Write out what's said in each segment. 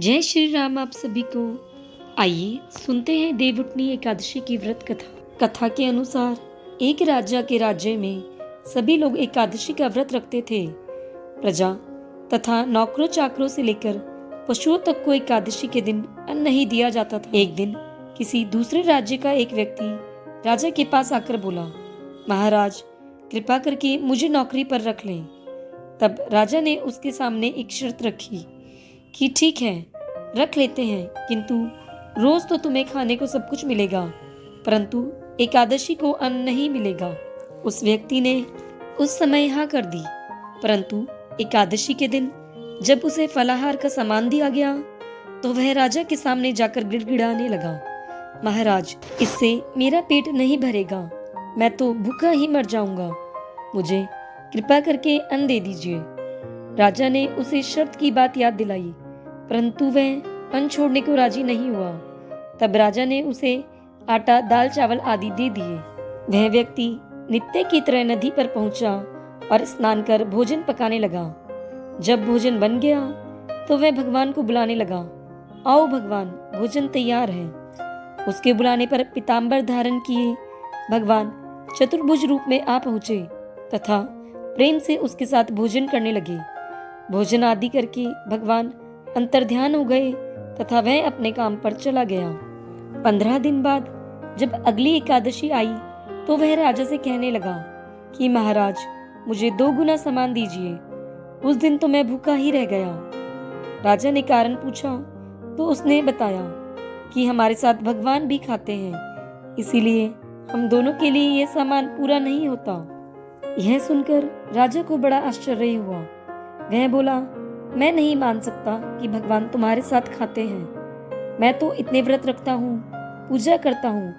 जय श्री राम। आप सभी को आइए सुनते हैं देवउठनी एकादशी की व्रत कथा। कथा के अनुसार एक राजा के राज्य में सभी लोग एकादशी का व्रत रखते थे। प्रजा तथा नौकरों चाकरों से लेकर पशुओं तक को एकादशी के दिन अन्न नहीं दिया जाता था। एक दिन किसी दूसरे राज्य का एक व्यक्ति राजा के पास आकर बोला, महाराज कृपा करके मुझे नौकरी पर रख लें। तब राजा ने उसके सामने एक शर्त रखी कि ठीक है, रख लेते हैं, किंतु रोज तो तुम्हें खाने को सब कुछ मिलेगा, परंतु एकादशी को अन्न नहीं मिलेगा। उस व्यक्ति ने उस समय हाँ कर दी, परंतु एकादशी के दिन जब उसे फलाहार का सामान दिया गया तो वह राजा के सामने जाकर गिड़गिड़ाने लगा, महाराज इससे मेरा पेट नहीं भरेगा, मैं तो भूखा ही मर जाऊंगा, मुझे कृपा करके अन्न दे दीजिए। राजा ने उसे शर्त की बात याद दिलाई, परंतु वह अन्न छोड़ने को राजी नहीं हुआ। तब राजा ने उसे आटा दाल चावल आदि दे दिए। वह व्यक्ति नित्य की तरह नदी पर पहुंचा और स्नान कर भोजन पकाने लगा। जब भोजन बन गया तो वह भगवान को बुलाने लगा, आओ भगवान, भोजन तैयार है। उसके बुलाने पर पीताम्बर धारण किए भगवान चतुर्भुज रूप में आ पहुंचे तथा प्रेम से उसके साथ भोजन करने लगे। भोजन आदि करके भगवान अंतर्ध्यान हो गए तथा वह अपने काम पर चला गया। 15 दिन बाद जब अगली एकादशी आई तो वह राजा से कहने लगा कि महाराज मुझे 2 गुना सामान दीजिए, उस दिन तो मैं भूखा ही रह गया। राजा ने कारण पूछा तो उसने बताया कि हमारे साथ भगवान भी खाते हैं, इसीलिए हम दोनों के लिए यह सामान पूरा नहीं होता। यह सुनकर राजा को बड़ा आश्चर्य हुआ। वह बोला, मैं नहीं मान सकता कि भगवान तुम्हारे साथ खाते हैं। मैं तो इतने व्रत रखता हूँ, पूजा करता हूँ,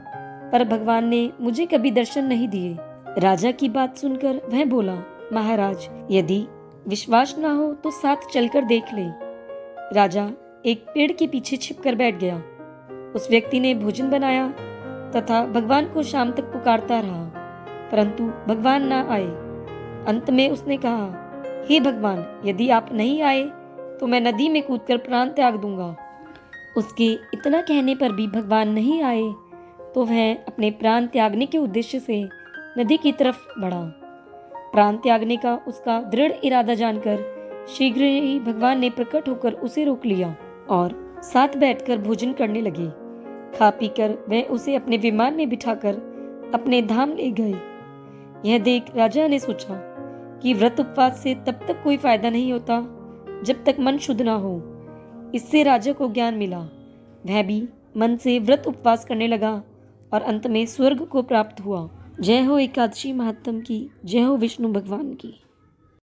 पर भगवान ने मुझे कभी दर्शन नहीं दिए। राजा की बात सुनकर वह बोला, महाराज यदि विश्वास ना हो तो साथ चलकर देख ले। राजा एक पेड़ के पीछे छिपकर बैठ गया। उस व्यक्ति ने भोजन बनाया तथा भगवान को शाम तक पुकारता रहा, परंतु भगवान ना आए। अंत में उसने कहा, हे भगवान, यदि आप नहीं आए तो मैं नदी में कूदकर प्राण त्याग दूंगा। उसके इतना कहने पर भी भगवान नहीं आए तो वह अपने प्राण त्यागने के उद्देश्य से नदी की तरफ बढ़ा। प्राण त्यागने का उसका दृढ़ इरादा जानकर शीघ्र ही भगवान ने प्रकट होकर उसे रोक लिया और साथ बैठकर भोजन करने लगे। खा पीकर वह उसे अपने विमान में बिठाकर अपने धाम ले गए। यह देख राजा ने सोचा कि व्रत उपवास से तब तक कोई फायदा नहीं होता जब तक मन शुद्ध ना हो। इससे राजा को ज्ञान मिला। वह भी मन से व्रत उपवास करने लगा और अंत में स्वर्ग को प्राप्त हुआ। जय हो एकादशी महात्म की, जय हो विष्णु भगवान की।